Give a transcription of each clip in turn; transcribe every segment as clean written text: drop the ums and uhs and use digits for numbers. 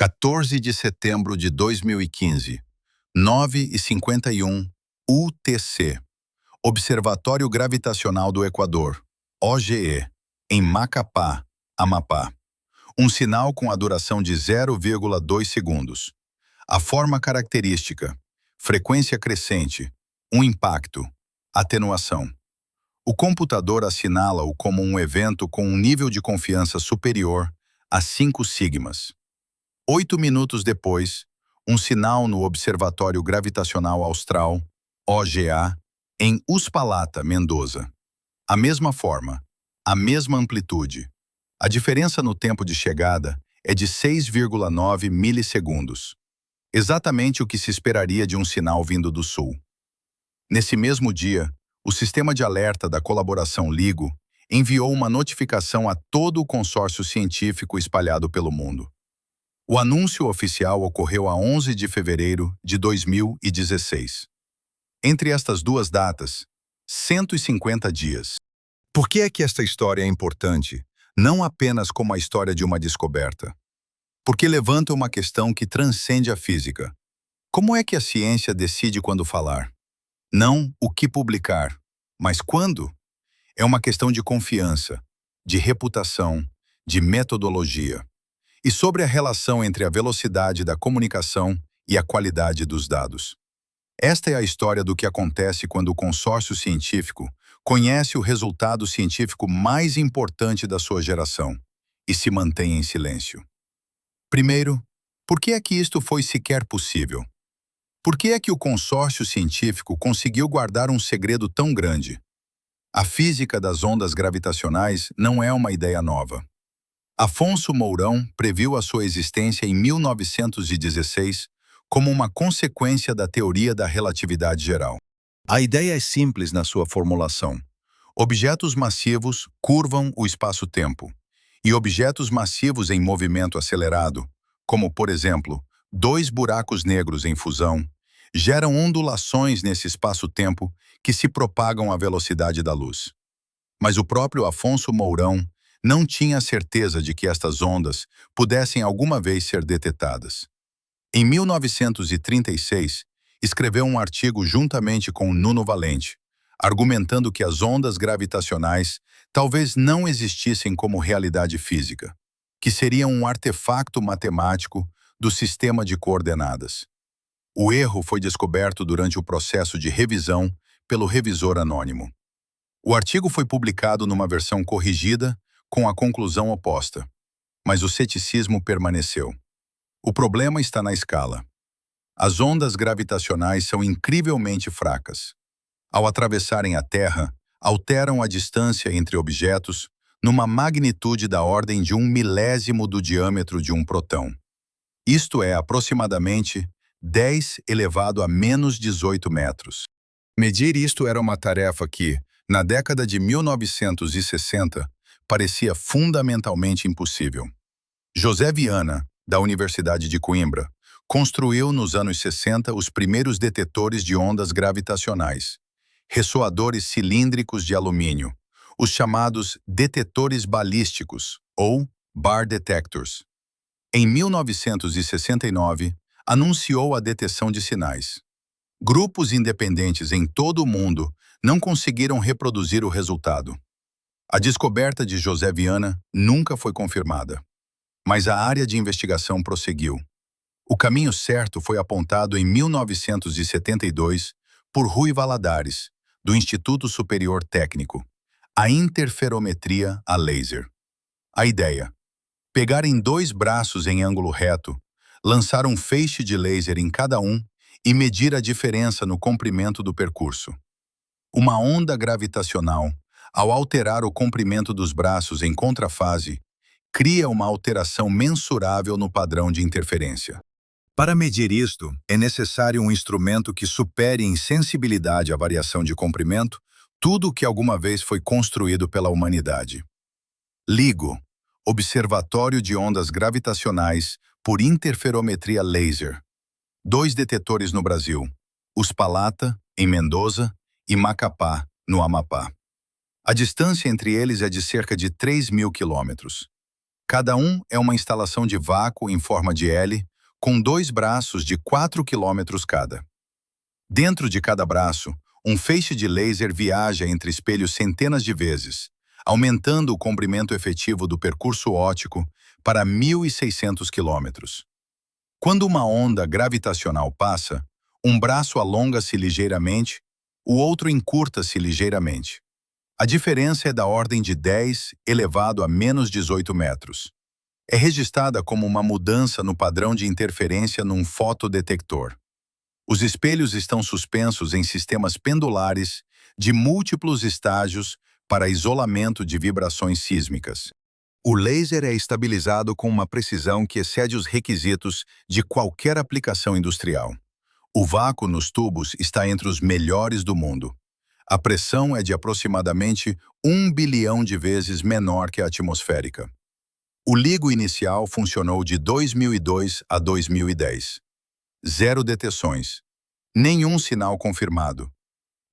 14 de setembro de 2015, 9h51, UTC. Observatório Gravitacional do Equador, OGE, em Macapá, Amapá. Um sinal com a duração de 0,2 segundos. A forma característica, frequência crescente, um impacto, atenuação. O computador assinala-o como um evento com um nível de confiança superior a 5 sigmas. 8 minutos depois, um sinal no Observatório Gravitacional Austral, OGA, em Uspallata, Mendoza. A mesma forma, a mesma amplitude. A diferença no tempo de chegada é de 6,9 milissegundos. Exatamente o que se esperaria de um sinal vindo do sul. Nesse mesmo dia, o sistema de alerta da colaboração LIGO enviou uma notificação a todo o consórcio científico espalhado pelo mundo. O anúncio oficial ocorreu a 11 de fevereiro de 2016. Entre estas duas datas, 150 dias. Por que é que esta história é importante? Não apenas como a história de uma descoberta. Porque levanta uma questão que transcende a física. Como é que a ciência decide quando falar? Não o que publicar, mas quando? É uma questão de confiança, de reputação, de metodologia. E sobre a relação entre a velocidade da comunicação e a qualidade dos dados. Esta é a história do que acontece quando o consórcio científico conhece o resultado científico mais importante da sua geração e se mantém em silêncio. Primeiro, por que é que isto foi sequer possível? Por que é que o consórcio científico conseguiu guardar um segredo tão grande? A física das ondas gravitacionais não é uma ideia nova. Afonso Mourão previu a sua existência em 1916 como uma consequência da teoria da relatividade geral. A ideia é simples na sua formulação. Objetos massivos curvam o espaço-tempo, e objetos massivos em movimento acelerado, como, por exemplo, dois buracos negros em fusão, geram ondulações nesse espaço-tempo que se propagam à velocidade da luz. Mas o próprio Afonso Mourão não tinha certeza de que estas ondas pudessem alguma vez ser detectadas. Em 1936, escreveu um artigo juntamente com Nuno Valente, argumentando que as ondas gravitacionais talvez não existissem como realidade física, que seriam um artefacto matemático do sistema de coordenadas. O erro foi descoberto durante o processo de revisão pelo revisor anônimo. O artigo foi publicado numa versão corrigida com a conclusão oposta, mas o ceticismo permaneceu. O problema está na escala. As ondas gravitacionais são incrivelmente fracas. Ao atravessarem a Terra, alteram a distância entre objetos numa magnitude da ordem de 1/1000 do diâmetro de um próton. Isto é aproximadamente 10 elevado a menos 18 metros. Medir isto era uma tarefa que, na década de 1960, parecia fundamentalmente impossível. José Viana, da Universidade de Coimbra, construiu nos anos 60 os primeiros detetores de ondas gravitacionais, ressoadores cilíndricos de alumínio, os chamados detetores balísticos, ou bar detectors. Em 1969, anunciou a detecção de sinais. Grupos independentes em todo o mundo não conseguiram reproduzir o resultado. A descoberta de José Viana nunca foi confirmada, mas a área de investigação prosseguiu. O caminho certo foi apontado em 1972 por Rui Valadares, do Instituto Superior Técnico, a interferometria a laser. A ideia: pegar em 2 braços em ângulo reto, lançar um feixe de laser em cada um e medir a diferença no comprimento do percurso. Uma onda gravitacional, ao alterar o comprimento dos braços em contrafase, cria uma alteração mensurável no padrão de interferência. Para medir isto, é necessário um instrumento que supere em sensibilidade à variação de comprimento tudo o que alguma vez foi construído pela humanidade. LIGO, Observatório de Ondas Gravitacionais por Interferometria Laser. 2 detetores no Brasil, Uspallata, em Mendoza, e Macapá, no Amapá. A distância entre eles é de cerca de 3.000 quilômetros. Cada um é uma instalação de vácuo em forma de L, com 2 braços de 4 quilômetros cada. Dentro de cada braço, um feixe de laser viaja entre espelhos centenas de vezes, aumentando o comprimento efetivo do percurso óptico para 1.600 quilômetros. Quando uma onda gravitacional passa, um braço alonga-se ligeiramente, o outro encurta-se ligeiramente. A diferença é da ordem de 10 elevado a menos 18 metros. É registrada como uma mudança no padrão de interferência num fotodetector. Os espelhos estão suspensos em sistemas pendulares de múltiplos estágios para isolamento de vibrações sísmicas. O laser é estabilizado com uma precisão que excede os requisitos de qualquer aplicação industrial. O vácuo nos tubos está entre os melhores do mundo. A pressão é de aproximadamente 1 bilhão de vezes menor que a atmosférica. O LIGO inicial funcionou de 2002 a 2010. 0 detecções. Nenhum sinal confirmado.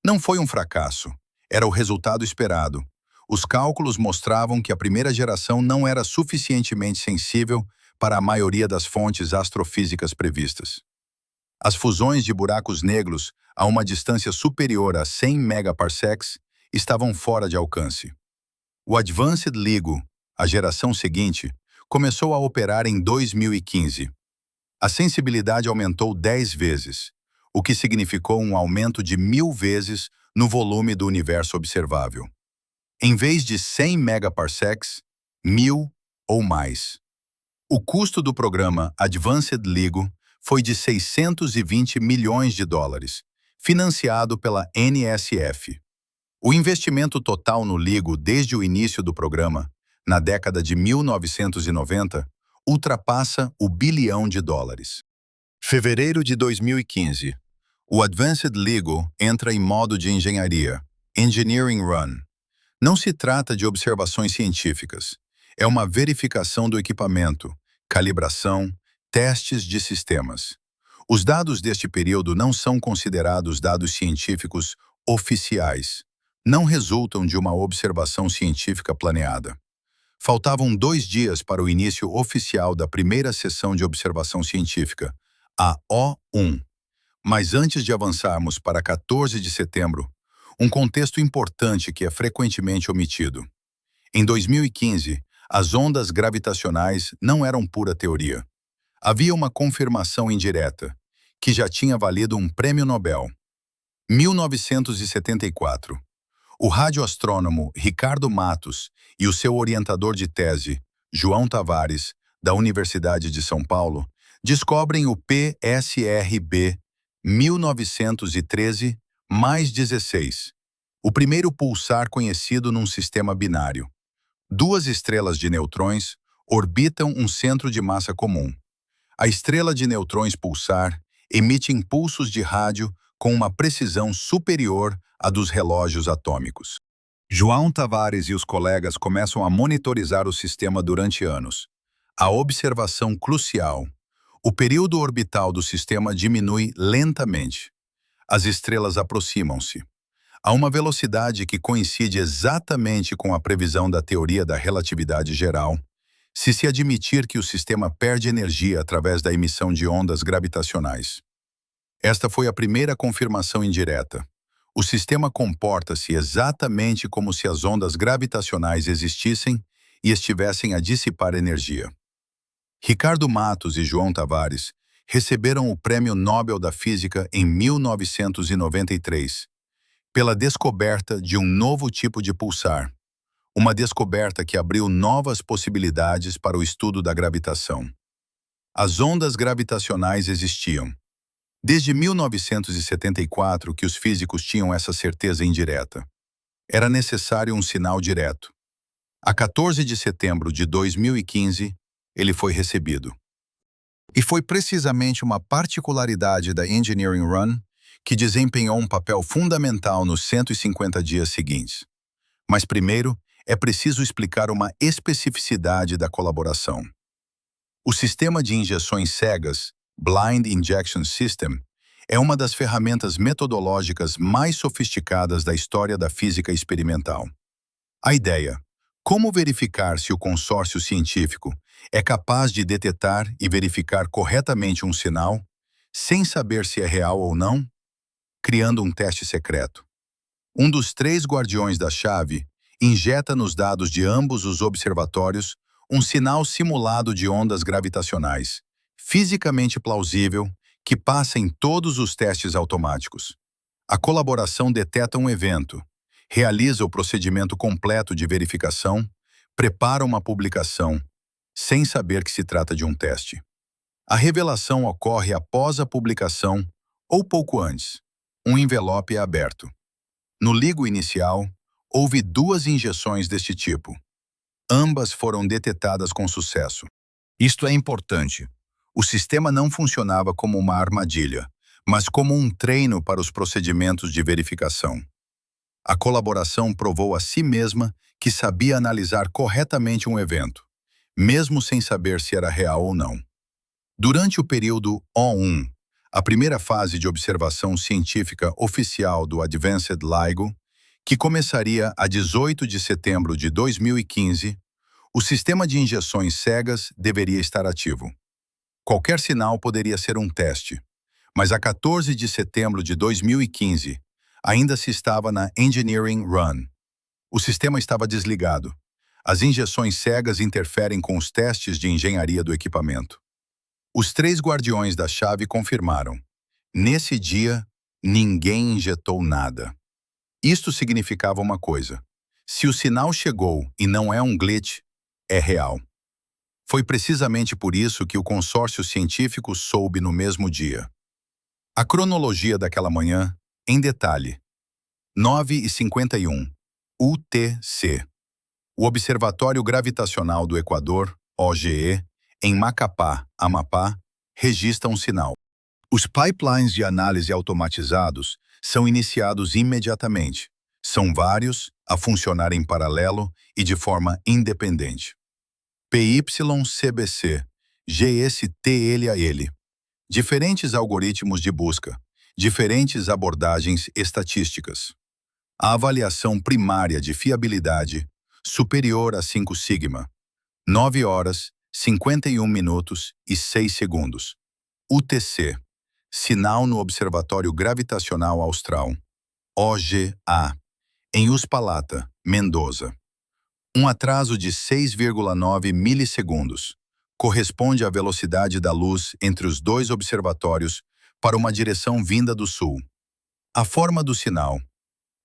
Não foi um fracasso. Era o resultado esperado. Os cálculos mostravam que a primeira geração não era suficientemente sensível para a maioria das fontes astrofísicas previstas. As fusões de buracos negros a uma distância superior a 100 megaparsecs estavam fora de alcance. O Advanced LIGO, a geração seguinte, começou a operar em 2015. A sensibilidade aumentou 10 vezes, o que significou um aumento de 1.000 vezes no volume do universo observável. Em vez de 100 megaparsecs, 1.000 ou mais. O custo do programa Advanced LIGO foi de 620 milhões de dólares, financiado pela NSF. O investimento total no LIGO desde o início do programa, na década de 1990, ultrapassa o bilhão de dólares. Fevereiro de 2015. O Advanced LIGO entra em modo de engenharia, Engineering Run. Não se trata de observações científicas. É uma verificação do equipamento, calibração, testes de sistemas. Os dados deste período não são considerados dados científicos oficiais. Não resultam de uma observação científica planeada. Faltavam 2 dias para o início oficial da primeira sessão de observação científica, a O1. Mas antes de avançarmos para 14 de setembro, um contexto importante que é frequentemente omitido. Em 2015, as ondas gravitacionais não eram pura teoria. Havia uma confirmação indireta, que já tinha valido um prêmio Nobel. 1974. O radioastrônomo Ricardo Matos e o seu orientador de tese, João Tavares, da Universidade de São Paulo, descobrem o PSRB 1913-16, o primeiro pulsar conhecido num sistema binário. 2 estrelas de neutrões orbitam um centro de massa comum. A estrela de neutrões pulsar emite impulsos de rádio com uma precisão superior à dos relógios atômicos. João Tavares e os colegas começam a monitorizar o sistema durante anos. A observação crucial. O período orbital do sistema diminui lentamente. As estrelas aproximam-se. A uma velocidade que coincide exatamente com a previsão da teoria da relatividade geral, se admitir que o sistema perde energia através da emissão de ondas gravitacionais. Esta foi a primeira confirmação indireta. O sistema comporta-se exatamente como se as ondas gravitacionais existissem e estivessem a dissipar energia. Ricardo Matos e João Tavares receberam o Prêmio Nobel da Física em 1993, pela descoberta de um novo tipo de pulsar, uma descoberta que abriu novas possibilidades para o estudo da gravitação. As ondas gravitacionais existiam. Desde 1974 que os físicos tinham essa certeza indireta. Era necessário um sinal direto. A 14 de setembro de 2015, ele foi recebido. E foi precisamente uma particularidade da Engineering Run que desempenhou um papel fundamental nos 150 dias seguintes. Mas primeiro, é preciso explicar uma especificidade da colaboração. O sistema de injeções cegas, Blind Injection System, é uma das ferramentas metodológicas mais sofisticadas da história da física experimental. A ideia: Como verificar se o consórcio científico é capaz de detectar e verificar corretamente um sinal, sem saber se é real ou não? Criando um teste secreto. Um dos 3 guardiões da chave injeta nos dados de ambos os observatórios um sinal simulado de ondas gravitacionais, fisicamente plausível, que passa em todos os testes automáticos. A colaboração detecta um evento, realiza o procedimento completo de verificação, prepara uma publicação, sem saber que se trata de um teste. A revelação ocorre após a publicação ou pouco antes. Um envelope é aberto. No LIGO inicial, houve 2 injeções deste tipo. Ambas foram detectadas com sucesso. Isto é importante. O sistema não funcionava como uma armadilha, mas como um treino para os procedimentos de verificação. A colaboração provou a si mesma que sabia analisar corretamente um evento, mesmo sem saber se era real ou não. Durante o período O1, a primeira fase de observação científica oficial do Advanced LIGO, que começaria a 18 de setembro de 2015, o sistema de injeções cegas deveria estar ativo. Qualquer sinal poderia ser um teste, mas a 14 de setembro de 2015, ainda se estava na Engineering Run. O sistema estava desligado. As injeções cegas interferem com os testes de engenharia do equipamento. Os 3 guardiões da chave confirmaram. Nesse dia, ninguém injetou nada. Isto significava uma coisa. Se o sinal chegou e não é um glitch, é real. Foi precisamente por isso que o consórcio científico soube no mesmo dia. A cronologia daquela manhã, em detalhe. 9h51, UTC. O Observatório Gravitacional do Equador, OGE, em Macapá, Amapá, registra um sinal. Os pipelines de análise automatizados são iniciados imediatamente. São vários, a funcionar em paralelo e de forma independente. PYCBC, GSTLAL. Diferentes algoritmos de busca, diferentes abordagens estatísticas. A avaliação primária de fiabilidade, superior a 5 sigma. 9 horas, 51 minutos e 6 segundos. UTC, Sinal no Observatório Gravitacional Austral, OGA, em Uspallata, Mendoza. Um atraso de 6,9 milissegundos. Corresponde à velocidade da luz entre os 2 observatórios para uma direção vinda do sul. A forma do sinal.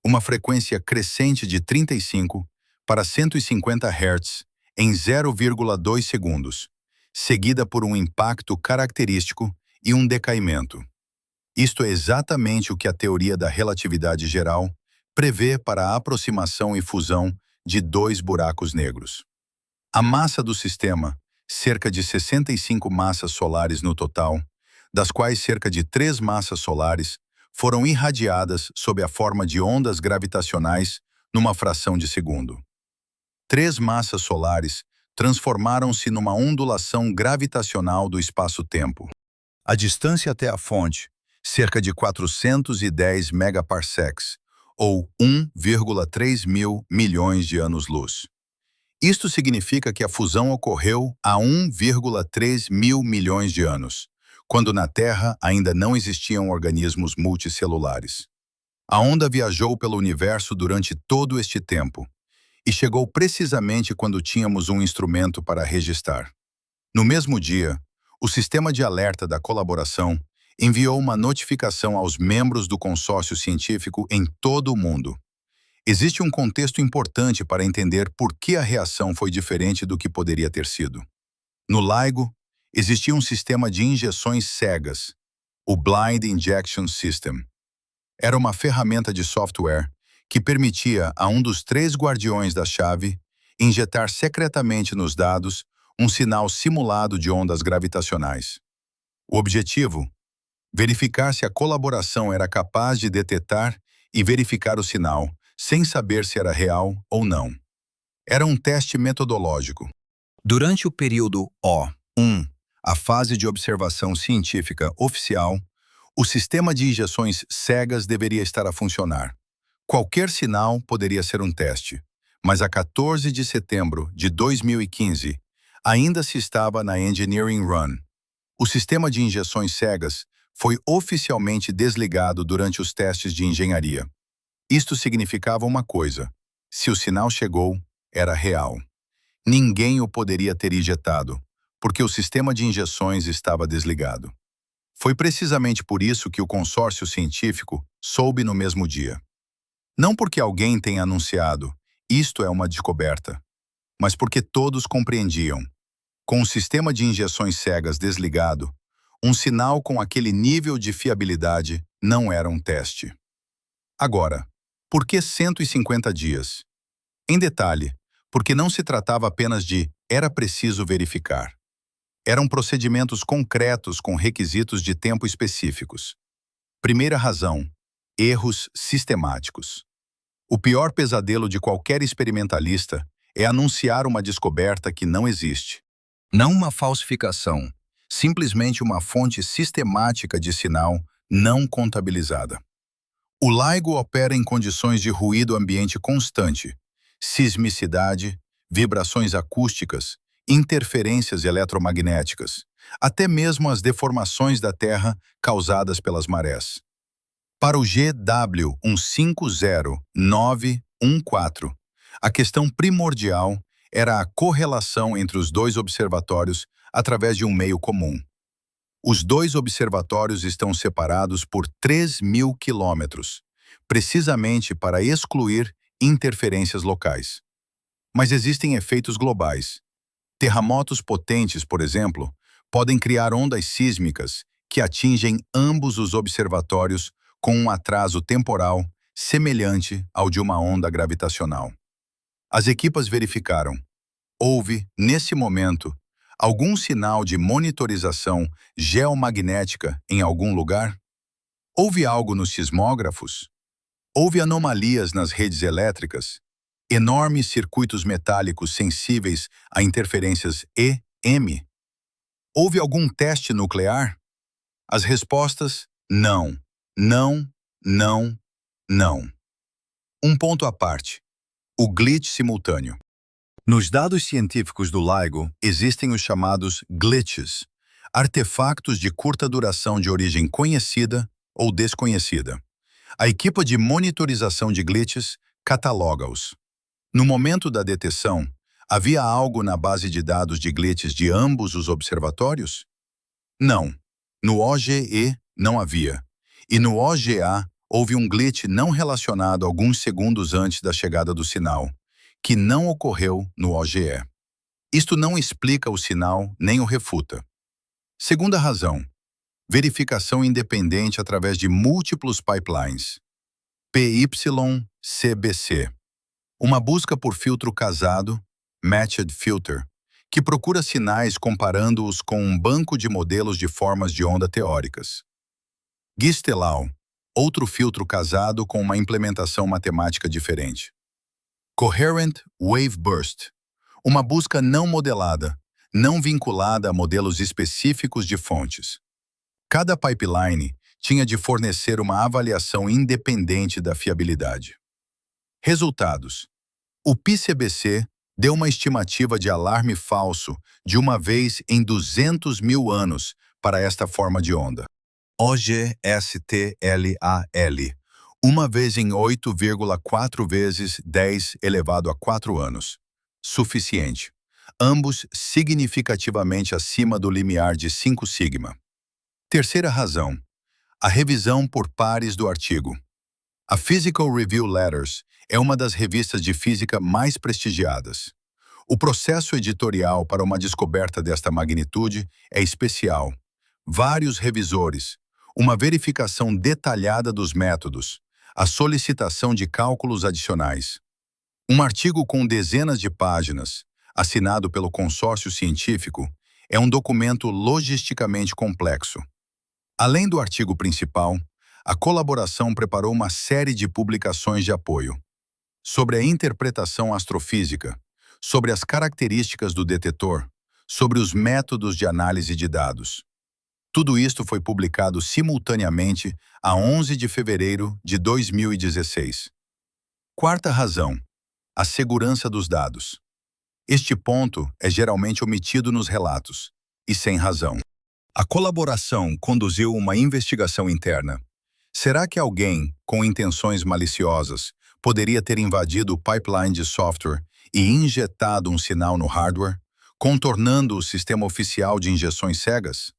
Uma frequência crescente de 35 para 150 Hz em 0,2 segundos, seguida por um impacto característico e um decaimento. Isto é exatamente o que a teoria da relatividade geral prevê para a aproximação e fusão de 2 buracos negros. A massa do sistema, cerca de 65 massas solares no total, das quais cerca de 3 massas solares foram irradiadas sob a forma de ondas gravitacionais numa fração de segundo. 3 massas solares transformaram-se numa ondulação gravitacional do espaço-tempo. A distância até a fonte, cerca de 410 megaparsecs, ou 1,3 mil milhões de anos-luz. Isto significa que a fusão ocorreu há 1,3 mil milhões de anos, quando na Terra ainda não existiam organismos multicelulares. A onda viajou pelo universo durante todo este tempo e chegou precisamente quando tínhamos um instrumento para registrar. No mesmo dia, o sistema de alerta da colaboração enviou uma notificação aos membros do consórcio científico em todo o mundo. Existe um contexto importante para entender por que a reação foi diferente do que poderia ter sido. No LIGO, existia um sistema de injeções cegas, o Blind Injection System. Era uma ferramenta de software que permitia a um dos 3 guardiões da chave injetar secretamente nos dados um sinal simulado de ondas gravitacionais. O objetivo? Verificar se a colaboração era capaz de detectar e verificar o sinal, sem saber se era real ou não. Era um teste metodológico. Durante o período O1, a fase de observação científica oficial, o sistema de injeções cegas deveria estar a funcionar. Qualquer sinal poderia ser um teste, mas a 14 de setembro de 2015 ainda se estava na Engineering Run. O sistema de injeções cegas foi oficialmente desligado durante os testes de engenharia. Isto significava uma coisa: se o sinal chegou, era real. Ninguém o poderia ter injetado, porque o sistema de injeções estava desligado. Foi precisamente por isso que o consórcio científico soube no mesmo dia. Não porque alguém tenha anunciado, isto é uma descoberta, mas porque todos compreendiam. Com o sistema de injeções cegas desligado, um sinal com aquele nível de fiabilidade não era um teste. Agora, por que 150 dias? Em detalhe, porque não se tratava apenas de era preciso verificar. Eram procedimentos concretos com requisitos de tempo específicos. Primeira razão: erros sistemáticos. O pior pesadelo de qualquer experimentalista é anunciar uma descoberta que não existe. Não uma falsificação, simplesmente uma fonte sistemática de sinal não contabilizada. O LIGO opera em condições de ruído ambiente constante, sismicidade, vibrações acústicas, interferências eletromagnéticas, até mesmo as deformações da Terra causadas pelas marés. Para o GW150914, a questão primordial era a correlação entre os dois observatórios através de um meio comum. Os dois observatórios estão separados por 3.000 quilômetros, precisamente para excluir interferências locais. Mas existem efeitos globais. Terremotos potentes, por exemplo, podem criar ondas sísmicas que atingem ambos os observatórios com um atraso temporal semelhante ao de uma onda gravitacional. As equipas verificaram. Houve, nesse momento, algum sinal de monitorização geomagnética em algum lugar? Houve algo nos sismógrafos? Houve anomalias nas redes elétricas? Enormes circuitos metálicos sensíveis a interferências EM? Houve algum teste nuclear? As respostas: não, não, não, não. Um ponto à parte: o glitch simultâneo. Nos dados científicos do LIGO, existem os chamados glitches, artefactos de curta duração de origem conhecida ou desconhecida. A equipa de monitorização de glitches cataloga-os. No momento da detecção, havia algo na base de dados de glitches de ambos os observatórios? Não. No OGE, não havia. E no OGA, houve um glitch não relacionado alguns segundos antes da chegada do sinal, que não ocorreu no OGE. Isto não explica o sinal nem o refuta. Segunda razão: verificação independente através de múltiplos pipelines. PYCBC. Uma busca por filtro casado, Matched Filter, que procura sinais comparando-os com um banco de modelos de formas de onda teóricas. Gistelau, outro filtro casado com uma implementação matemática diferente. Coherent Wave Burst, uma busca não modelada, não vinculada a modelos específicos de fontes. Cada pipeline tinha de fornecer uma avaliação independente da fiabilidade. Resultados: o PCBC deu uma estimativa de alarme falso de uma vez em 200 mil anos para esta forma de onda. OGSTLAL, uma vez em 8,4 vezes 10 elevado a 4 anos. Suficiente. Ambos significativamente acima do limiar de 5 sigma. Terceira razão: a revisão por pares do artigo. A Physical Review Letters é uma das revistas de física mais prestigiadas. O processo editorial para uma descoberta desta magnitude é especial. Vários revisores, uma verificação detalhada dos métodos, a solicitação de cálculos adicionais. Um artigo com dezenas de páginas, assinado pelo consórcio científico, é um documento logisticamente complexo. Além do artigo principal, a colaboração preparou uma série de publicações de apoio sobre a interpretação astrofísica, sobre as características do detetor, sobre os métodos de análise de dados. Tudo isto foi publicado simultaneamente a 11 de fevereiro de 2016. Quarta razão: a segurança dos dados. Este ponto é geralmente omitido nos relatos, e sem razão. A colaboração conduziu uma investigação interna. Será que alguém, com intenções maliciosas, poderia ter invadido o pipeline de software e injetado um sinal no hardware, contornando o sistema oficial de injeções cegas?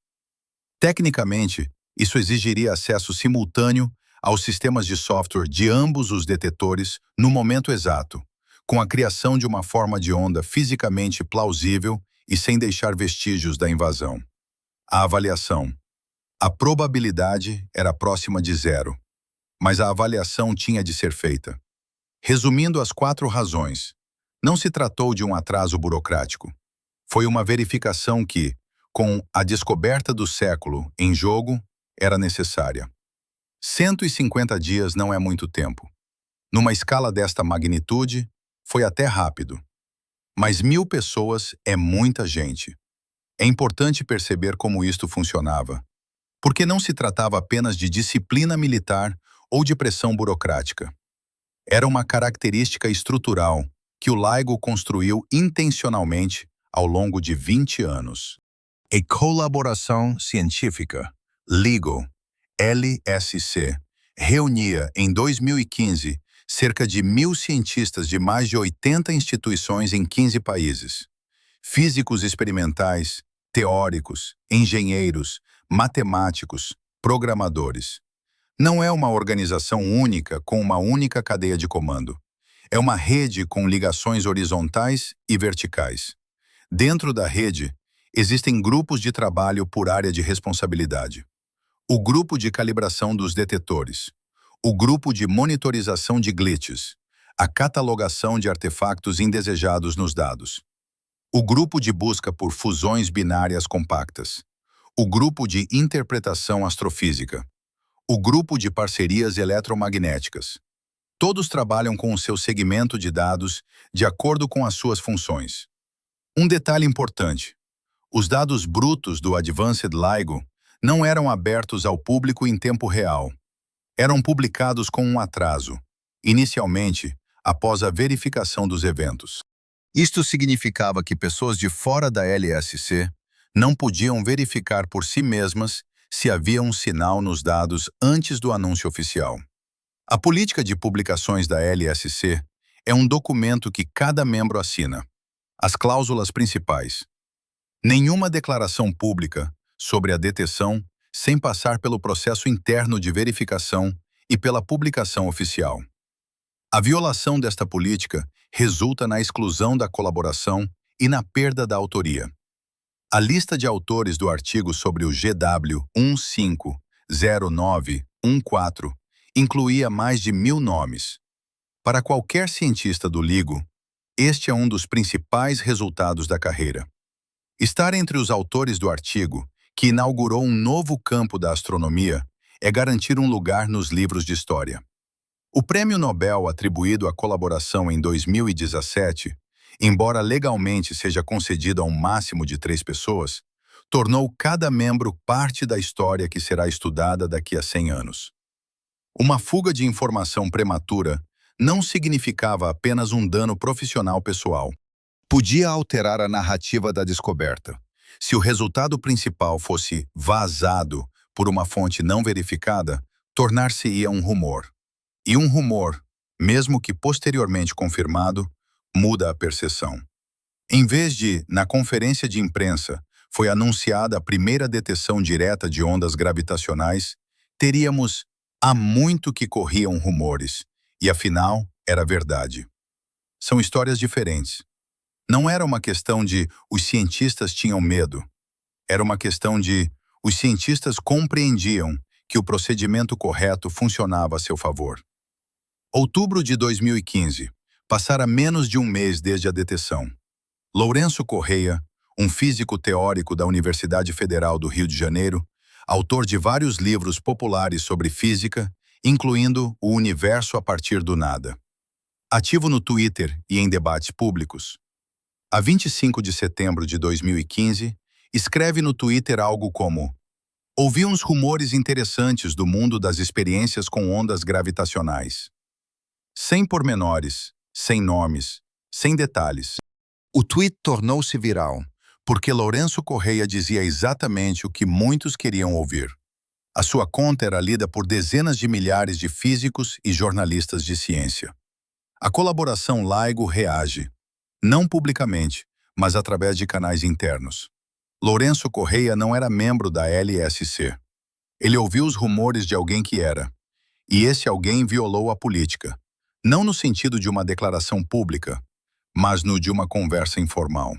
Tecnicamente, isso exigiria acesso simultâneo aos sistemas de software de ambos os detetores no momento exato, com a criação de uma forma de onda fisicamente plausível e sem deixar vestígios da invasão. A avaliação. A probabilidade era próxima de zero, mas a avaliação tinha de ser feita. Resumindo as 4 razões, não se tratou de um atraso burocrático. Foi uma verificação que, com a descoberta do século em jogo, era necessária. 150 dias não é muito tempo. Numa escala desta magnitude, foi até rápido. Mas 1.000 pessoas é muita gente. É importante perceber como isto funcionava, porque não se tratava apenas de disciplina militar ou de pressão burocrática. Era uma característica estrutural que o LIGO construiu intencionalmente ao longo de 20 anos. A colaboração científica, LIGO, LSC, reunia em 2015 cerca de 1.000 cientistas de mais de 80 instituições em 15 países. Físicos experimentais, teóricos, engenheiros, matemáticos, programadores. Não é uma organização única com uma única cadeia de comando. É uma rede com ligações horizontais e verticais. Dentro da rede, existem grupos de trabalho por área de responsabilidade. O grupo de calibração dos detetores, o grupo de monitorização de glitches, a catalogação de artefatos indesejados nos dados, o grupo de busca por fusões binárias compactas, o grupo de interpretação astrofísica, o grupo de parcerias eletromagnéticas. Todos trabalham com o seu segmento de dados de acordo com as suas funções. Um detalhe importante: os dados brutos do Advanced LIGO não eram abertos ao público em tempo real. Eram publicados com um atraso, inicialmente após a verificação dos eventos. Isto significava que pessoas de fora da LSC não podiam verificar por si mesmas se havia um sinal nos dados antes do anúncio oficial. A política de publicações da LSC é um documento que cada membro assina. As cláusulas principais. Nenhuma declaração pública sobre a deteção sem passar pelo processo interno de verificação e pela publicação oficial. A violação desta política resulta na exclusão da colaboração e na perda da autoria. A lista de autores do artigo sobre o GW 150914 incluía mais de 1.000 nomes. Para qualquer cientista do LIGO, este é um dos principais resultados da carreira. Estar entre os autores do artigo, que inaugurou um novo campo da astronomia, é garantir um lugar nos livros de história. O Prêmio Nobel atribuído à colaboração em 2017, embora legalmente seja concedido a um máximo de 3 pessoas, tornou cada membro parte da história que será estudada daqui a 100 anos. Uma fuga de informação prematura não significava apenas um dano profissional pessoal. Podia alterar a narrativa da descoberta. Se o resultado principal fosse vazado por uma fonte não verificada, tornar-se-ia um rumor. E um rumor, mesmo que posteriormente confirmado, muda a percepção. Em vez de, na conferência de imprensa, foi anunciada a primeira detecção direta de ondas gravitacionais, teríamos há muito que corriam rumores, e afinal era verdade. São histórias diferentes. Não era uma questão de os cientistas tinham medo. Era uma questão de os cientistas compreendiam que o procedimento correto funcionava a seu favor. Outubro de 2015. Passara menos de um mês desde a detecção. Lourenço Correia, um físico teórico da Universidade Federal do Rio de Janeiro, autor de vários livros populares sobre física, incluindo O Universo a Partir do Nada. Ativo no Twitter e em debates públicos. A 25 de setembro de 2015, escreve no Twitter algo como: ouvi uns rumores interessantes do mundo das experiências com ondas gravitacionais. Sem pormenores, sem nomes, sem detalhes. O tweet tornou-se viral, porque Lourenço Correia dizia exatamente o que muitos queriam ouvir. A sua conta era lida por dezenas de milhares de físicos e jornalistas de ciência. A colaboração LIGO reage, não publicamente, mas através de canais internos. Lourenço Correia não era membro da LSC. Ele ouviu os rumores de alguém que era, e esse alguém violou a política, não no sentido de uma declaração pública, mas no de uma conversa informal.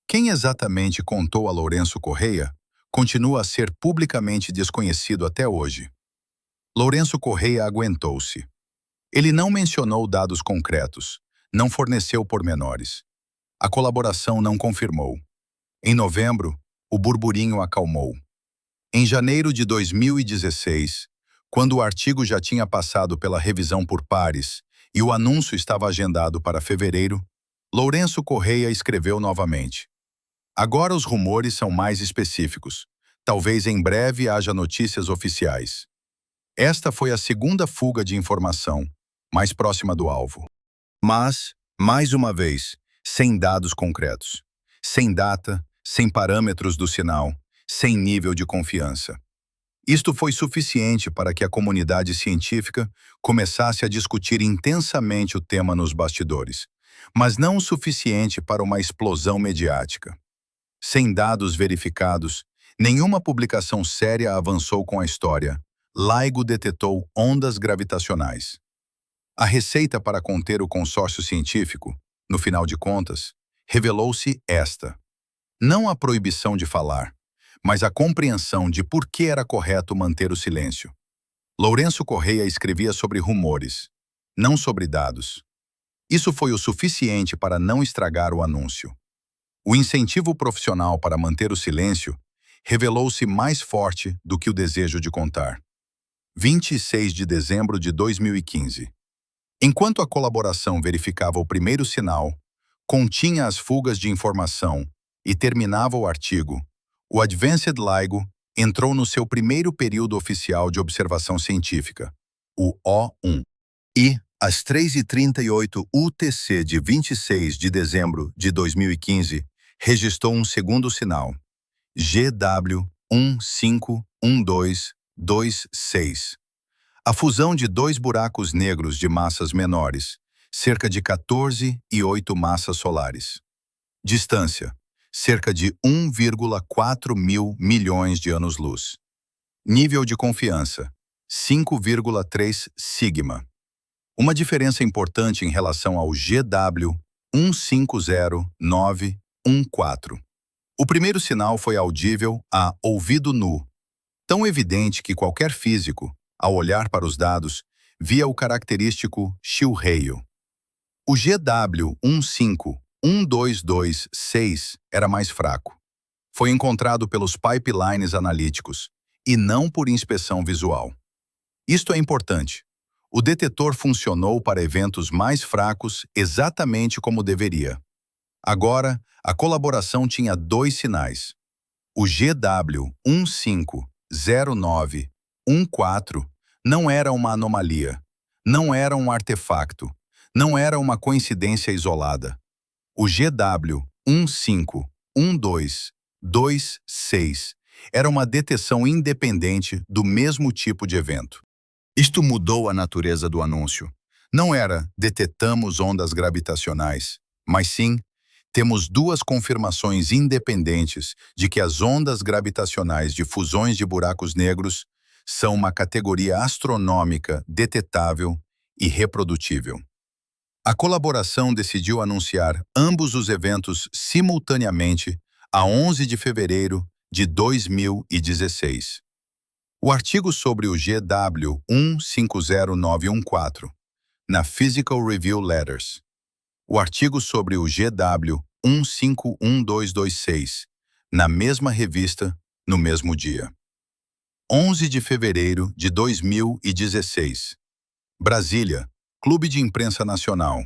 Quem exatamente contou a Lourenço Correia continua a ser publicamente desconhecido até hoje. Lourenço Correia aguentou-se. Ele não mencionou dados concretos, não forneceu pormenores. A colaboração não confirmou. Em novembro, o burburinho acalmou. Em janeiro de 2016, quando o artigo já tinha passado pela revisão por pares e o anúncio estava agendado para fevereiro, Lourenço Correia escreveu novamente. Agora os rumores são mais específicos. Talvez em breve haja notícias oficiais. Esta foi a segunda fuga de informação, mais próxima do alvo. Mas, mais uma vez, sem dados concretos. Sem data, sem parâmetros do sinal, sem nível de confiança. Isto foi suficiente para que a comunidade científica começasse a discutir intensamente o tema nos bastidores, mas não o suficiente para uma explosão mediática. Sem dados verificados, nenhuma publicação séria avançou com a história. LIGO detetou ondas gravitacionais. A receita para conter o consórcio científico, no final de contas, revelou-se esta. Não a proibição de falar, mas a compreensão de por que era correto manter o silêncio. Lourenço Correia escrevia sobre rumores, não sobre dados. Isso foi o suficiente para não estragar o anúncio. O incentivo profissional para manter o silêncio revelou-se mais forte do que o desejo de contar. 26 de dezembro de 2015. Enquanto a colaboração verificava o primeiro sinal, continha as fugas de informação e terminava o artigo, o Advanced LIGO entrou no seu primeiro período oficial de observação científica, o O1. E, às 3h38 UTC de 26 de dezembro de 2015, registrou um segundo sinal, GW151226. A fusão de dois buracos negros de massas menores, cerca de 14,8 massas solares. Distância, cerca de 1,4 mil milhões de anos-luz. Nível de confiança, 5,3 sigma. Uma diferença importante em relação ao GW150914. O primeiro sinal foi audível a ouvido nu, tão evidente que qualquer físico, ao olhar para os dados, via o característico chilreio. O GW151226 era mais fraco. Foi encontrado pelos pipelines analíticos e não por inspeção visual. Isto é importante. O detetor funcionou para eventos mais fracos exatamente como deveria. Agora, a colaboração tinha dois sinais. O GW150914 não era uma anomalia, não era um artefacto, não era uma coincidência isolada. O GW151226 era uma detecção independente do mesmo tipo de evento. Isto mudou a natureza do anúncio. Não era "detetamos ondas gravitacionais", mas sim, temos duas confirmações independentes de que as ondas gravitacionais de fusões de buracos negros são uma categoria astronômica detetável e reprodutível. A colaboração decidiu anunciar ambos os eventos simultaneamente a 11 de fevereiro de 2016. O artigo sobre o GW150914, na Physical Review Letters. O artigo sobre o GW151226, na mesma revista, no mesmo dia. 11 de fevereiro de 2016. Brasília, Clube de Imprensa Nacional.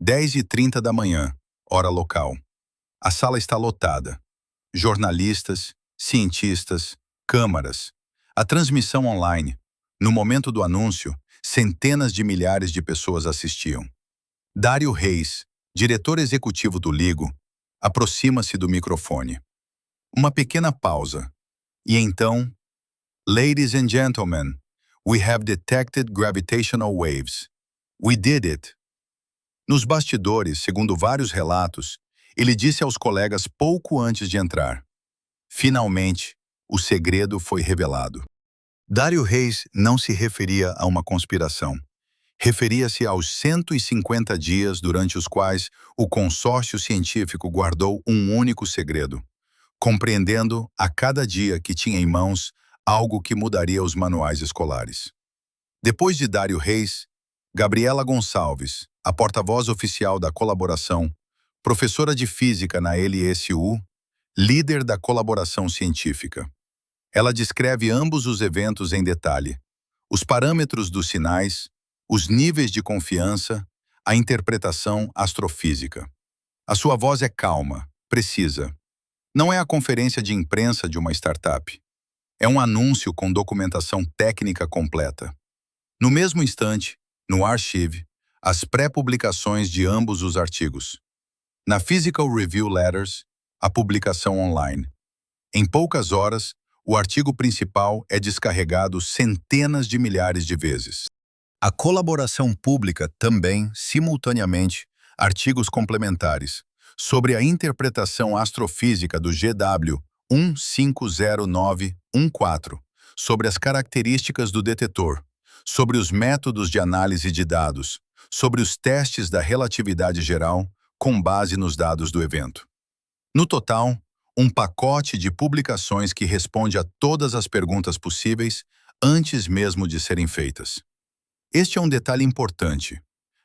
10h30 da manhã, hora local. A sala está lotada. Jornalistas, cientistas, câmaras. A transmissão online. No momento do anúncio, centenas de milhares de pessoas assistiam. Dário Reis, diretor executivo do LIGO, aproxima-se do microfone. Uma pequena pausa. E então, Ladies and gentlemen, we have detected gravitational waves. We did it. Nos bastidores, segundo vários relatos, ele disse aos colegas pouco antes de entrar. Finalmente, o segredo foi revelado. Dário Reis não se referia a uma conspiração. Referia-se aos 150 dias durante os quais o consórcio científico guardou um único segredo, compreendendo a cada dia que tinha em mãos algo que mudaria os manuais escolares. Depois de Dário Reis, Gabriela Gonçalves, a porta-voz oficial da colaboração, professora de física na LSU, líder da colaboração científica. Ela descreve ambos os eventos em detalhe, os parâmetros dos sinais, os níveis de confiança, a interpretação astrofísica. A sua voz é calma, precisa. Não é a conferência de imprensa de uma startup. É um anúncio com documentação técnica completa. No mesmo instante, no archive, as pré-publicações de ambos os artigos. Na Physical Review Letters, a publicação online. Em poucas horas, o artigo principal é descarregado centenas de milhares de vezes. A colaboração pública também, simultaneamente, artigos complementares sobre a interpretação astrofísica do GW 150914, sobre as características do detetor, sobre os métodos de análise de dados, sobre os testes da relatividade geral com base nos dados do evento. No total, um pacote de publicações que responde a todas as perguntas possíveis antes mesmo de serem feitas. Este é um detalhe importante.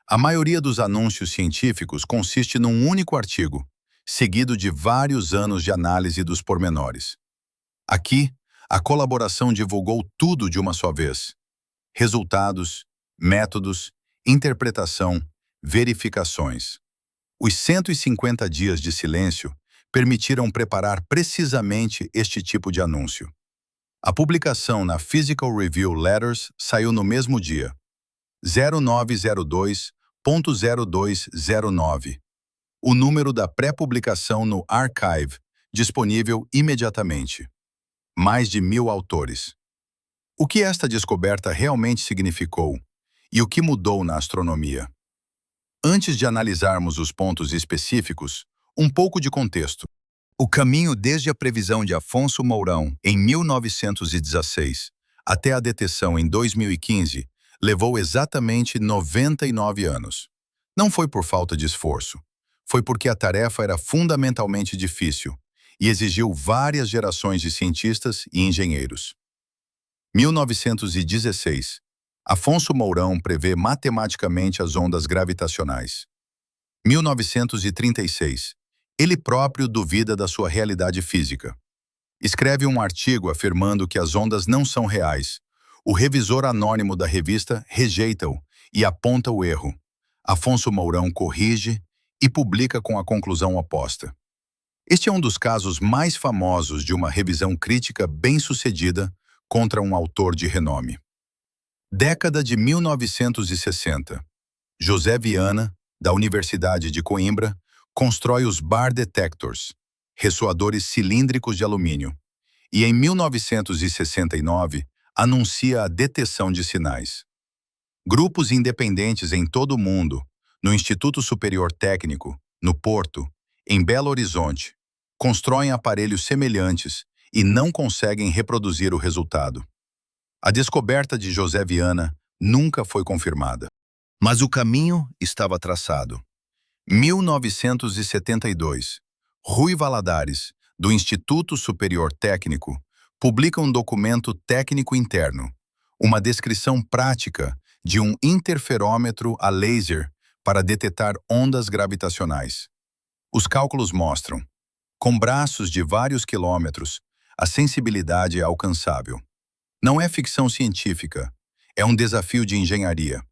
A maioria dos anúncios científicos consiste num único artigo, seguido de vários anos de análise dos pormenores. Aqui, a colaboração divulgou tudo de uma só vez. Resultados, métodos, interpretação, verificações. Os 150 dias de silêncio permitiram preparar precisamente este tipo de anúncio. A publicação na Physical Review Letters saiu no mesmo dia, 0902.0209. O número da pré-publicação no Archive, disponível imediatamente. Mais de 1000 autores. O que esta descoberta realmente significou e o que mudou na astronomia? Antes de analisarmos os pontos específicos, um pouco de contexto. O caminho desde a previsão de Afonso Mourão, em 1916, até a detecção em 2015, levou exatamente 99 anos. Não foi por falta de esforço. Foi porque a tarefa era fundamentalmente difícil e exigiu várias gerações de cientistas e engenheiros. 1916. Afonso Mourão prevê matematicamente as ondas gravitacionais. 1936. Ele próprio duvida da sua realidade física. Escreve um artigo afirmando que as ondas não são reais. O revisor anônimo da revista rejeita-o e aponta o erro. Afonso Mourão corrige e publica com a conclusão oposta. Este é um dos casos mais famosos de uma revisão crítica bem-sucedida contra um autor de renome. Década de 1960. José Viana, da Universidade de Coimbra, constrói os Bar Detectors, ressoadores cilíndricos de alumínio, e em 1969 anuncia a detecção de sinais. Grupos independentes em todo o mundo, no Instituto Superior Técnico, no Porto, em Belo Horizonte, constroem aparelhos semelhantes e não conseguem reproduzir o resultado. A descoberta de José Viana nunca foi confirmada. Mas o caminho estava traçado. 1972. Rui Valadares, do Instituto Superior Técnico, publica um documento técnico interno, uma descrição prática de um interferômetro a laser para detectar ondas gravitacionais. Os cálculos mostram, com braços de vários quilômetros, a sensibilidade é alcançável. Não é ficção científica, é um desafio de engenharia.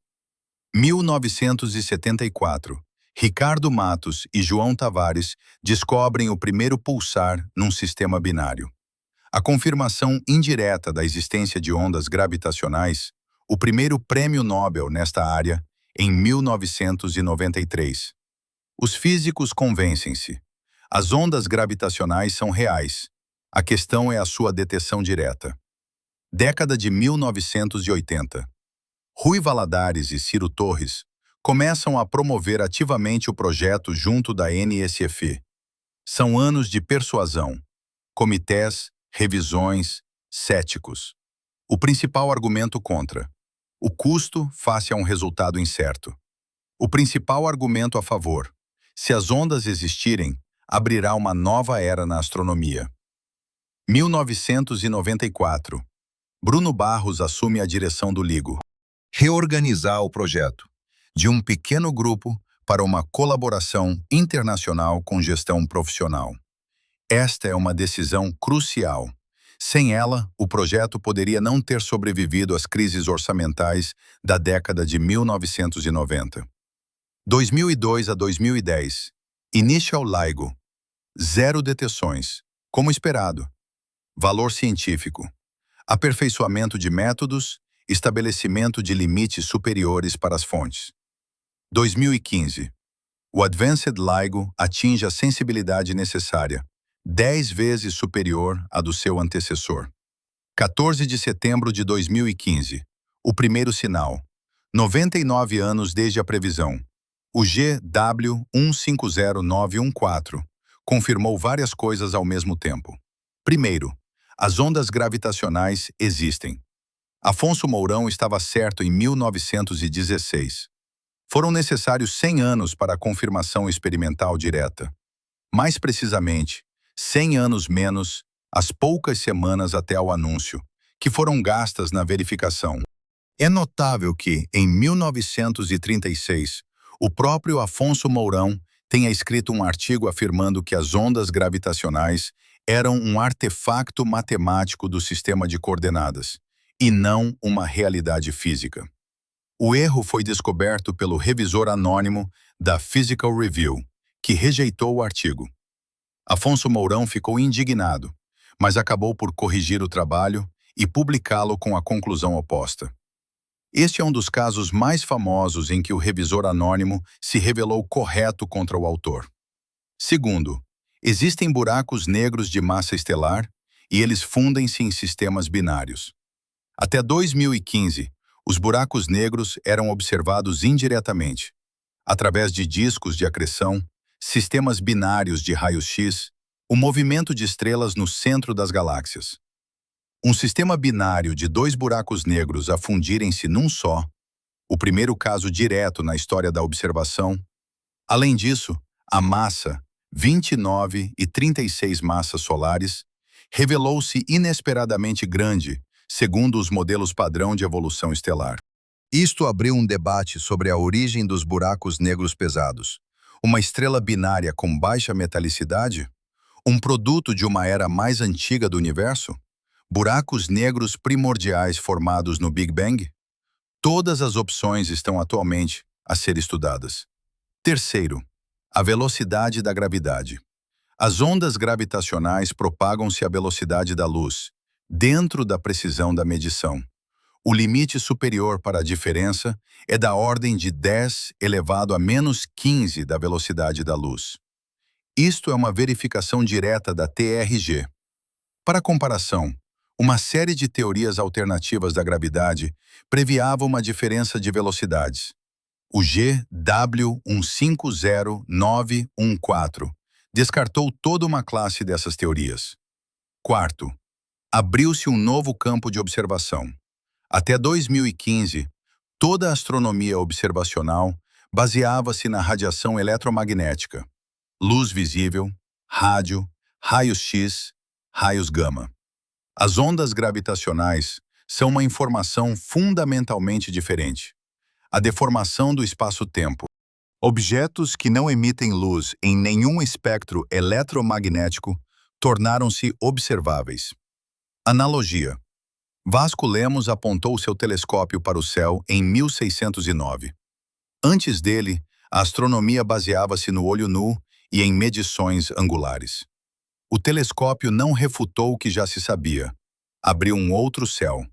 1974. Ricardo Matos e João Tavares descobrem o primeiro pulsar num sistema binário. A confirmação indireta da existência de ondas gravitacionais, o primeiro prêmio Nobel nesta área, em 1993. Os físicos convencem-se. As ondas gravitacionais são reais. A questão é a sua detecção direta. Década de 1980. Rui Valadares e Ciro Torres começam a promover ativamente o projeto junto da NSF. São anos de persuasão. Comitês, revisões, céticos. O principal argumento contra: o custo face a um resultado incerto. O principal argumento a favor: se as ondas existirem, abrirá uma nova era na astronomia. 1994. Bruno Barros assume a direção do LIGO. Reorganizar o projeto, de um pequeno grupo para uma colaboração internacional com gestão profissional. Esta é uma decisão crucial. Sem ela, o projeto poderia não ter sobrevivido às crises orçamentais da década de 1990. 2002 a 2010. Initial LIGO. 0 detecções. Como esperado. Valor científico. Aperfeiçoamento de métodos, estabelecimento de limites superiores para as fontes. 2015. O Advanced LIGO atinge a sensibilidade necessária, 10 vezes superior à do seu antecessor. 14 de setembro de 2015. O primeiro sinal. 99 anos desde a previsão. O GW150914 confirmou várias coisas ao mesmo tempo. Primeiro, as ondas gravitacionais existem. Afonso Mourão estava certo em 1916. Foram necessários 100 anos para a confirmação experimental direta. Mais precisamente, 100 anos menos as poucas semanas até ao anúncio, que foram gastas na verificação. É notável que, em 1936, o próprio Afonso Mourão tenha escrito um artigo afirmando que as ondas gravitacionais eram um artefacto matemático do sistema de coordenadas, e não uma realidade física. O erro foi descoberto pelo revisor anônimo da Physical Review, que rejeitou o artigo. Afonso Mourão ficou indignado, mas acabou por corrigir o trabalho e publicá-lo com a conclusão oposta. Este é um dos casos mais famosos em que o revisor anônimo se revelou correto contra o autor. Segundo, existem buracos negros de massa estelar e eles fundem-se em sistemas binários. Até 2015, os buracos negros eram observados indiretamente, através de discos de acreção, sistemas binários de raios-x, o movimento de estrelas no centro das galáxias. Um sistema binário de 2 buracos negros a fundirem-se num só, o primeiro caso direto na história da observação. Além disso, a massa, 29 e 36 massas solares, revelou-se inesperadamente grande, segundo os modelos padrão de evolução estelar. Isto abriu um debate sobre a origem dos buracos negros pesados. Uma estrela binária com baixa metalicidade? Um produto de uma era mais antiga do universo? Buracos negros primordiais formados no Big Bang? Todas as opções estão atualmente a ser estudadas. Terceiro, a velocidade da gravidade. As ondas gravitacionais propagam-se à velocidade da luz, dentro da precisão da medição. O limite superior para a diferença é da ordem de 10 elevado a menos 15 da velocidade da luz. Isto é uma verificação direta da TRG. Para comparação, uma série de teorias alternativas da gravidade previava uma diferença de velocidades. O GW150914 descartou toda uma classe dessas teorias. Quarto, abriu-se um novo campo de observação. Até 2015, toda a astronomia observacional baseava-se na radiação eletromagnética, luz visível, rádio, raios-x, raios gama. As ondas gravitacionais são uma informação fundamentalmente diferente. A deformação do espaço-tempo. Objetos que não emitem luz em nenhum espectro eletromagnético tornaram-se observáveis. Analogia. Vasco Lemos apontou seu telescópio para o céu em 1609. Antes dele, a astronomia baseava-se no olho nu e em medições angulares. O telescópio não refutou o que já se sabia. Abriu um outro céu.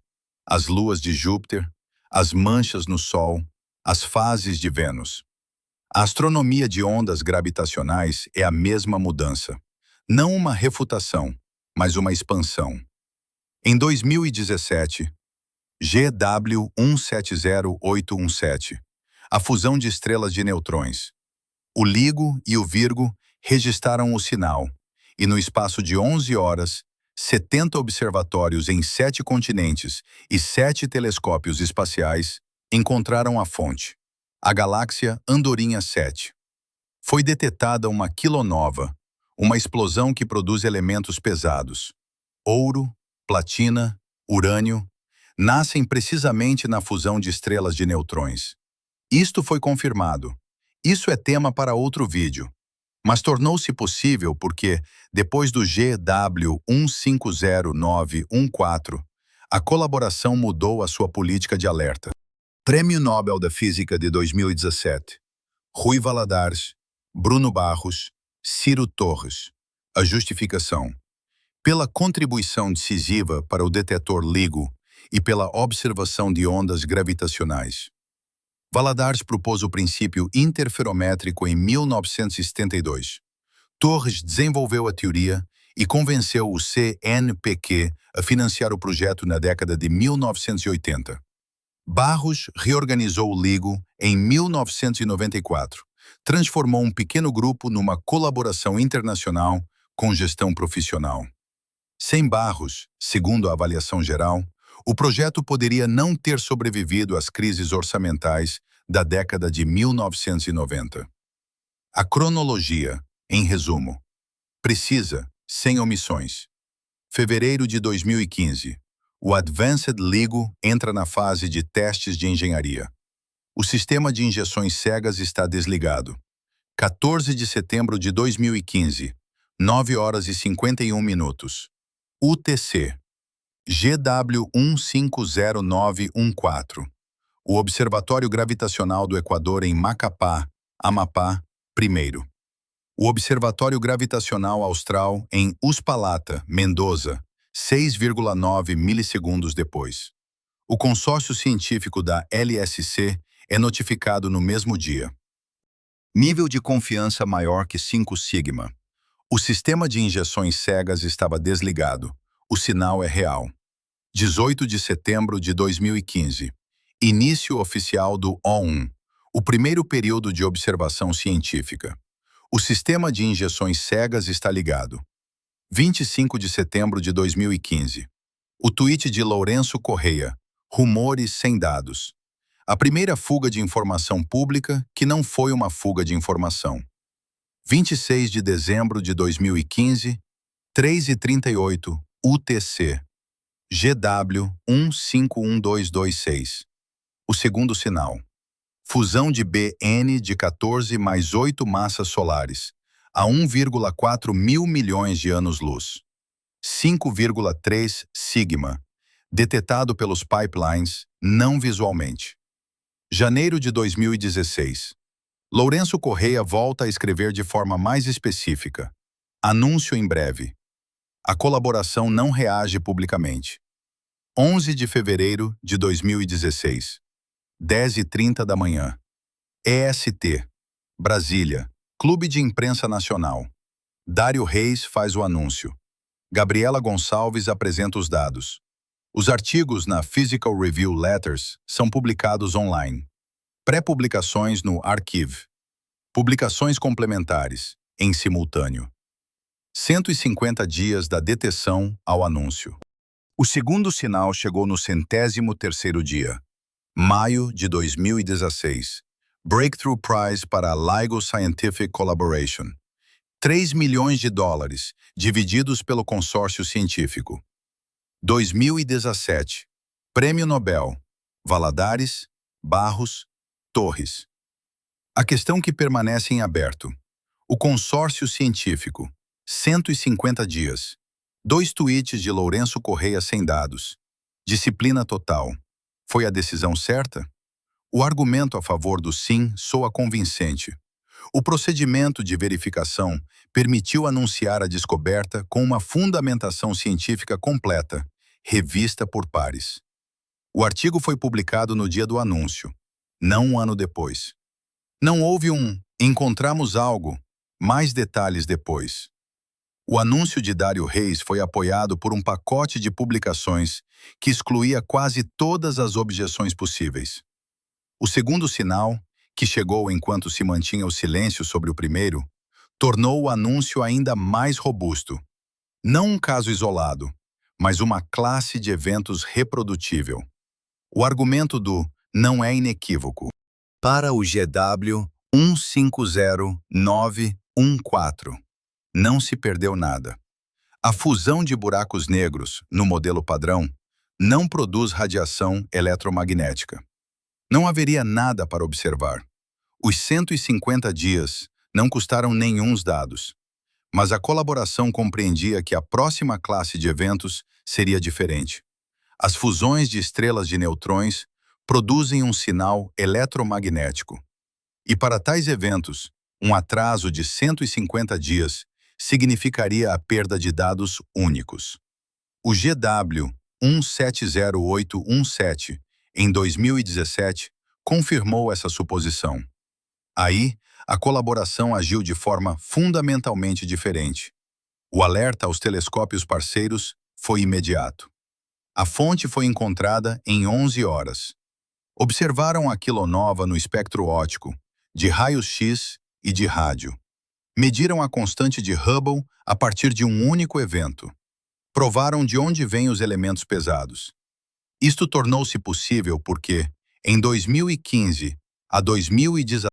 As luas de Júpiter, as manchas no Sol, As fases de Vênus. A astronomia de ondas gravitacionais é a mesma mudança. Não uma refutação, mas uma expansão. Em 2017, GW 170817, a fusão de estrelas de neutrões. O LIGO e o Virgo registraram o sinal, e no espaço de 11 horas, 70 observatórios em 7 continentes e 7 telescópios espaciais encontraram a fonte, a galáxia Andorinha 7. Foi detetada uma quilonova, uma explosão que produz elementos pesados. Ouro, platina, urânio, nascem precisamente na fusão de estrelas de neutrões. Isto foi confirmado. Isso é tema para outro vídeo. Mas tornou-se possível porque, depois do GW 150914, a colaboração mudou a sua política de alerta. Prêmio Nobel da Física de 2017. Rui Valadares, Bruno Barros, Ciro Torres. A justificação. Pela contribuição decisiva para o detetor LIGO e pela observação de ondas gravitacionais. Valadares propôs o princípio interferométrico em 1972. Torres desenvolveu a teoria e convenceu o CNPq a financiar o projeto na década de 1980. Barros reorganizou o LIGO em 1994, transformou um pequeno grupo numa colaboração internacional com gestão profissional. Sem Barros, segundo a avaliação geral, o projeto poderia não ter sobrevivido às crises orçamentais da década de 1990. A cronologia, em resumo, precisa, sem omissões. Fevereiro de 2015. O Advanced LIGO entra na fase de testes de engenharia. O sistema de injeções cegas está desligado. 14 de setembro de 2015, 9 horas e 51 minutos. UTC. GW 150914. O Observatório Gravitacional do Equador em Macapá, Amapá, primeiro. O Observatório Gravitacional Austral em Uspallata, Mendoza, 6,9 milissegundos depois. O consórcio científico da LSC é notificado no mesmo dia. Nível de confiança maior que 5 sigma. O sistema de injeções cegas estava desligado. O sinal é real. 18 de setembro de 2015. Início oficial do O1, o primeiro período de observação científica. O sistema de injeções cegas está ligado. 25 de setembro de 2015. O tweet de Lourenço Correia. Rumores sem dados. A primeira fuga de informação pública que não foi uma fuga de informação. 26 de dezembro de 2015, 3h38, UTC. GW 151226. O segundo sinal. Fusão de BN de 14 mais 8 massas solares, a 1,4 mil milhões de anos-luz. 5,3 sigma, detetado pelos pipelines, não visualmente. Janeiro de 2016. Lourenço Correia volta a escrever de forma mais específica. Anúncio em breve. A colaboração não reage publicamente. 11 de fevereiro de 2016. 10h30 da manhã. EST. Brasília. Clube de Imprensa Nacional. Dário Reis faz o anúncio. Gabriela Gonçalves apresenta os dados. Os artigos na Physical Review Letters são publicados online. Pré-publicações no Archive. Publicações complementares, em simultâneo. 150 dias da deteção ao anúncio. O segundo sinal chegou no 103º dia. Maio de 2016. Breakthrough Prize para a LIGO Scientific Collaboration. 3 milhões de dólares, divididos pelo consórcio científico. 2017. Prêmio Nobel. Valadares, Barros, Torres. A questão que permanece em aberto. O consórcio científico. 150 dias. 2 tweets de Lourenço Correia sem dados. Disciplina total. Foi a decisão certa? O argumento a favor do sim soa convincente. O procedimento de verificação permitiu anunciar a descoberta com uma fundamentação científica completa, revista por pares. O artigo foi publicado no dia do anúncio. não um ano depois. Não houve um "encontramos algo", mais detalhes depois. O anúncio de Dário Reis foi apoiado por um pacote de publicações que excluía quase todas as objeções possíveis. O segundo sinal, que chegou enquanto se mantinha o silêncio sobre o primeiro, tornou o anúncio ainda mais robusto. Não um caso isolado, mas uma classe de eventos reprodutível. O argumento do "não é inequívoco" para o GW 150914. Não se perdeu nada. A fusão de buracos negros, no modelo padrão, não produz radiação eletromagnética. Não haveria nada para observar. Os 150 dias não custaram nenhum dados, mas a colaboração compreendia que a próxima classe de eventos seria diferente. As fusões de estrelas de neutrões produzem um sinal eletromagnético. E para tais eventos, um atraso de 150 dias significaria a perda de dados únicos. O GW 170817, em 2017, confirmou essa suposição. Aí, a colaboração agiu de forma fundamentalmente diferente. O alerta aos telescópios parceiros foi imediato. A fonte foi encontrada em 11 horas. Observaram a quilonova no espectro óptico, de raios-x e de rádio. Mediram a constante de Hubble a partir de um único evento. Provaram de onde vêm os elementos pesados. Isto tornou-se possível porque, em 2015 a 2017,